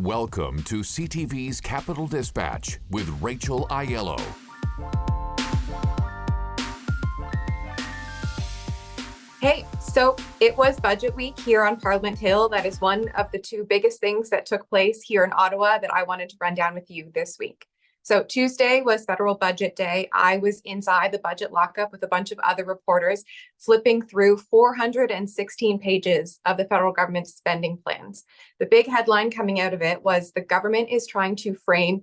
Welcome to CTV's Capital Dispatch with Rachel Aiello. Hey, so it was budget week here on Parliament Hill. That is one of the two biggest things that took place here in Ottawa that I wanted to run down with you this week. So Tuesday was federal budget day. I was inside the budget lockup with a bunch of other reporters, flipping through 416 pages of the federal government's spending plans. The big headline coming out of it was the government is trying to frame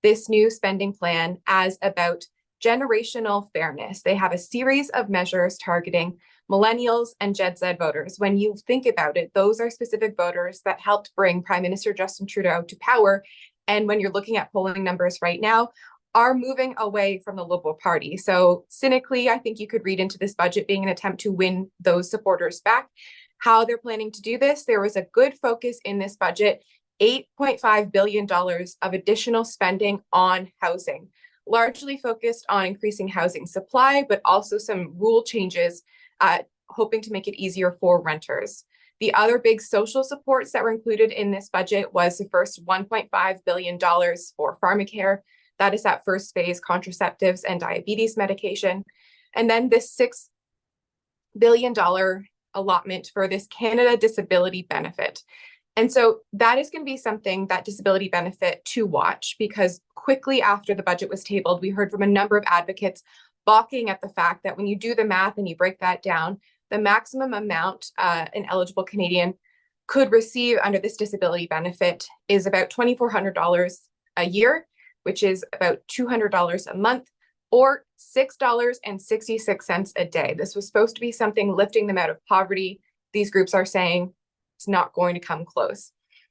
this new spending plan as about generational fairness. They have a series of measures targeting millennials and Gen Z voters. When you think about it, those are specific voters that helped bring Prime Minister Justin Trudeau to power. And when you're looking at polling numbers right now, are moving away from the Liberal Party. So cynically, I think you could read into this budget being an attempt to win those supporters back. How they're planning to do this, there was a good focus in this budget, $8.5 billion of additional spending on housing, largely focused on increasing housing supply, but also some rule changes, hoping to make it easier for renters. The other big social supports that were included in this budget was the first $1.5 billion for pharmacare. That is that first phase contraceptives and diabetes medication. And then this $6 billion allotment for this Canada Disability Benefit. And so that is going to be something, that disability benefit, to watch, because quickly after the budget was tabled, we heard from a number of advocates balking at the fact that when you do the math and you break that down, the maximum amount an eligible Canadian could receive under this disability benefit is about $2,400 a year, which is about $200 a month, or $6.66 a day. This was supposed to be something lifting them out of poverty. These groups are saying it's not going to come close.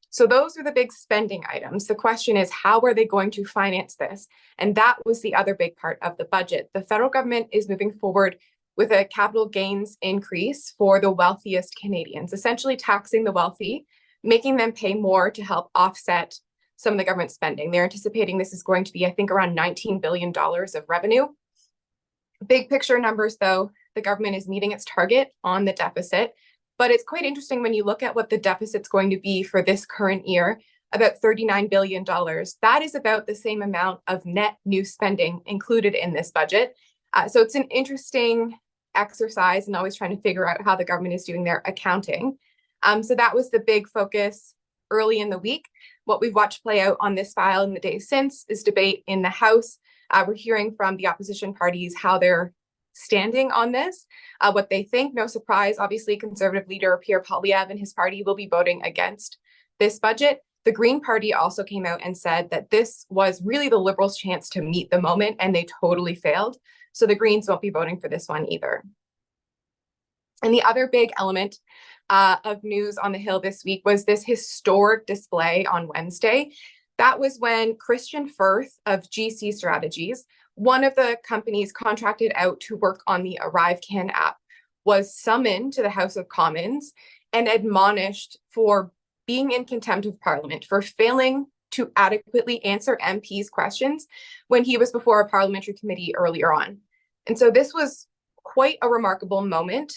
So those are the big spending items. The question is, how are they going to finance this? And that was the other big part of the budget. The federal government is moving forward with a capital gains increase for the wealthiest Canadians, essentially taxing the wealthy, making them pay more to help offset some of the government spending. They're anticipating this is going to be, I think, around $19 billion of revenue. Big picture numbers, though, the government is meeting its target on the deficit. But it's quite interesting when you look at what the deficit's going to be for this current year, about $39 billion. That is about the same amount of net new spending included in this budget. So it's an interesting exercise and always trying to figure out how the government is doing their accounting. So that was the big focus early in the week. What we've watched play out on this file in the days since is debate in the House. We're hearing from the opposition parties how they're standing on this, what they think. No surprise, obviously, Conservative leader Pierre Poilievre and his party will be voting against this budget. The Green Party also came out and said that this was really the Liberals' chance to meet the moment, and they totally failed. So the Greens won't be voting for this one either. And the other big element of news on the Hill this week was this historic display on Wednesday. That was when Kristian Firth of GC Strategies, one of the companies contracted out to work on the ArriveCan app, was summoned to the House of Commons and admonished for being in contempt of Parliament, for failing to adequately answer MPs' questions when he was before a parliamentary committee earlier on. And so this was quite a remarkable moment.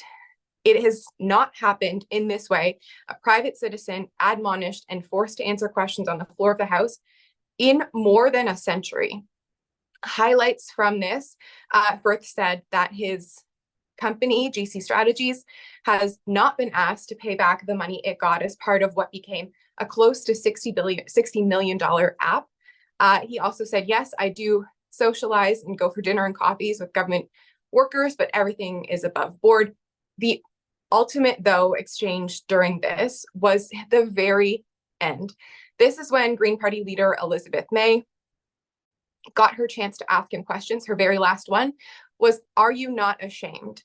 It has not happened in this way. A private citizen admonished and forced to answer questions on the floor of the House in more than a century. Highlights from this, Firth said that his company, GC Strategies, has not been asked to pay back the money it got as part of what became a close to $60 million app. He also said, yes, I do socialize and go for dinner and coffees with government workers, but everything is above board. The ultimate, though, exchange during this was the very end. This is when Green Party leader Elizabeth May got her chance to ask him questions. Her very last one was, "Are you not ashamed?"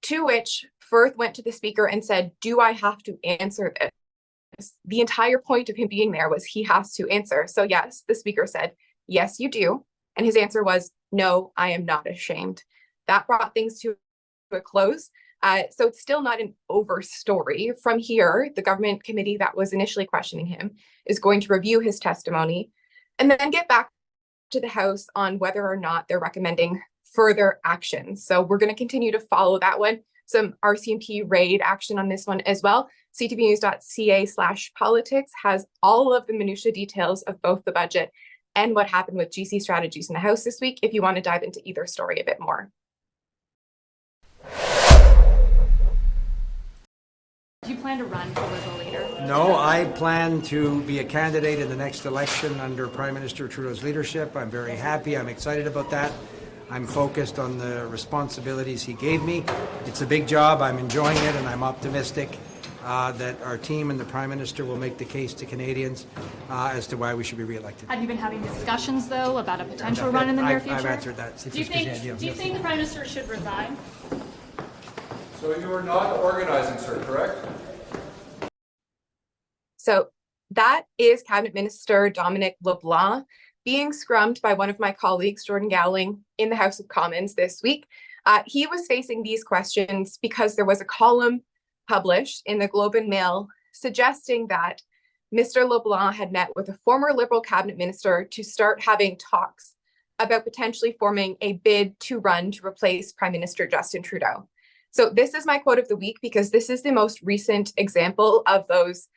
To which Firth went to the speaker and said, "Do I have to answer this?" The entire point of him being there was he has to answer. So yes, the speaker said, "Yes, you do." And his answer was, "No, I am not ashamed." That brought things to a close. So it's still not an over story. From here, the government committee that was initially questioning him is going to review his testimony and then get back to the House on whether or not they're recommending further action. So we're going to continue to follow that one. Some RCMP raid action on this one as well. ctvnews.ca/politics has all of the minutiae details of both the budget and what happened with GC strategies in the House this week, if you want to dive into either story a bit more. Do you plan to run for Liberal leader? No, I plan to be a candidate in the next election under Prime Minister Trudeau's leadership. I'm very happy. I'm excited about that. I'm focused on the responsibilities he gave me. It's a big job. I'm enjoying it, and I'm optimistic that our team and the Prime Minister will make the case to Canadians as to why we should be re-elected. Have you been having discussions, though, about a potential run in the near future? I've answered that. Do you think the Prime Minister should resign? So you are not organizing, sir, correct? So that is Cabinet Minister Dominic LeBlanc being scrummed by one of my colleagues, Jordan Gowling, in the House of Commons this week. He was facing these questions because there was a column published in the Globe and Mail suggesting that Mr. LeBlanc had met with a former Liberal cabinet minister to start having talks about potentially forming a bid to run to replace Prime Minister Justin Trudeau. So this is my quote of the week because this is the most recent example of those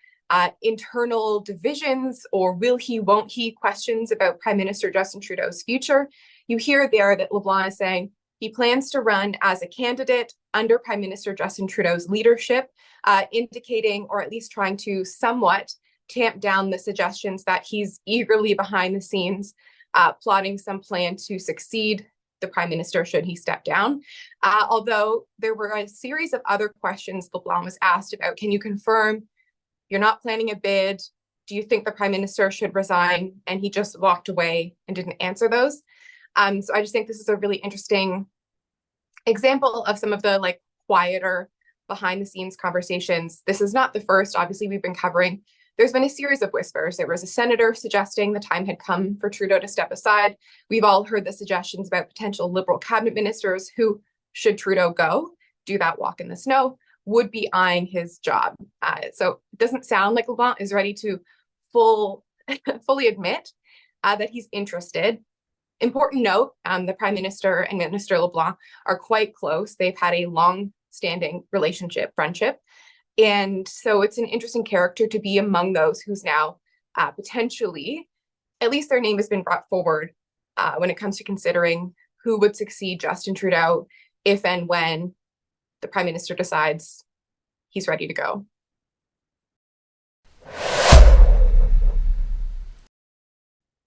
internal divisions or will he, won't he questions about Prime Minister Justin Trudeau's future. You hear there that LeBlanc is saying he plans to run as a candidate under Prime Minister Justin Trudeau's leadership, indicating or at least trying to somewhat tamp down the suggestions that he's eagerly behind the scenes plotting some plan to succeed the Prime Minister should he step down. Although there were a series of other questions LeBlanc was asked about. Can you confirm you're not planning a bid? Do you think the Prime Minister should resign? And he just walked away and didn't answer those. So I just think this is a really interesting example of some of the quieter behind the scenes conversations. This is not the first, obviously we've been covering. There's been a series of whispers. There was a senator suggesting the time had come for Trudeau to step aside. We've all heard the suggestions about potential Liberal cabinet ministers who, should Trudeau go, do that walk in the snow, would be eyeing his job. So it doesn't sound like LeBlanc is ready to fully admit that he's interested. Important note, the Prime Minister and Minister LeBlanc are quite close. They've had a long-standing friendship. And so it's an interesting character to be among those who's now potentially, at least their name has been brought forward when it comes to considering who would succeed Justin Trudeau if and when the Prime Minister decides he's ready to go.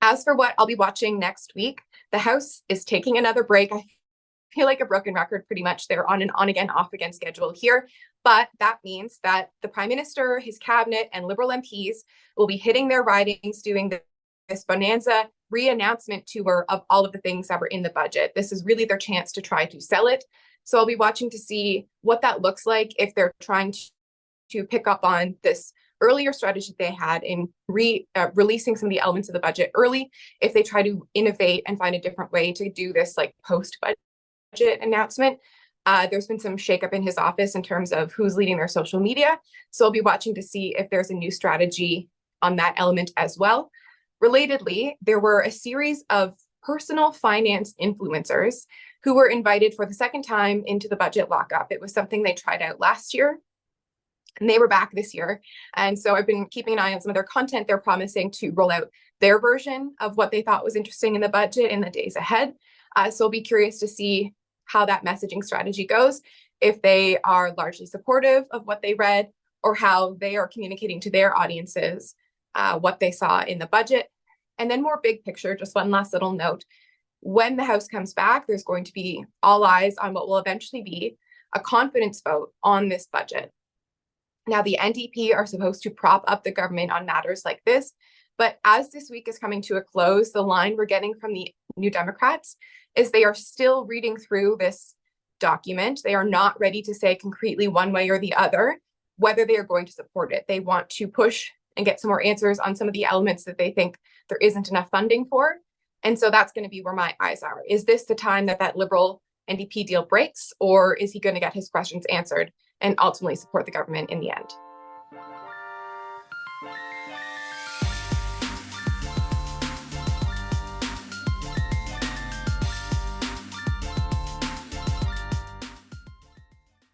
As for what I'll be watching next week, the House is taking another break. I feel like a broken record pretty much. They're on an on-again, off-again schedule here. But that means that the Prime Minister, his cabinet, and Liberal MPs will be hitting their ridings, doing this bonanza re-announcement tour of all of the things that were in the budget. This is really their chance to try to sell it. So I'll be watching to see what that looks like if they're trying to pick up on this earlier strategy they had in releasing some of the elements of the budget early, if they try to innovate and find a different way to do this post-budget announcement. There's been some shakeup in his office in terms of who's leading their social media. So I'll be watching to see if there's a new strategy on that element as well. Relatedly, there were a series of personal finance influencers who were invited for the second time into the budget lockup. It was something they tried out last year, and they were back this year. And so I've been keeping an eye on some of their content. They're promising to roll out their version of what they thought was interesting in the budget in the days ahead. So I'll be curious to see how that messaging strategy goes, if they are largely supportive of what they read, or how they are communicating to their audiences what they saw in the budget. And then more big picture, just one last little note. When the House comes back, there's going to be all eyes on what will eventually be a confidence vote on this budget. Now, the NDP are supposed to prop up the government on matters like this, but as this week is coming to a close, the line we're getting from the New Democrats is they are still reading through this document. They are not ready to say concretely one way or the other whether they are going to support it. They want to push and get some more answers on some of the elements that they think there isn't enough funding for. And so that's going to be where my eyes are. Is this the time that Liberal NDP deal breaks, or is he going to get his questions answered and ultimately support the government in the end?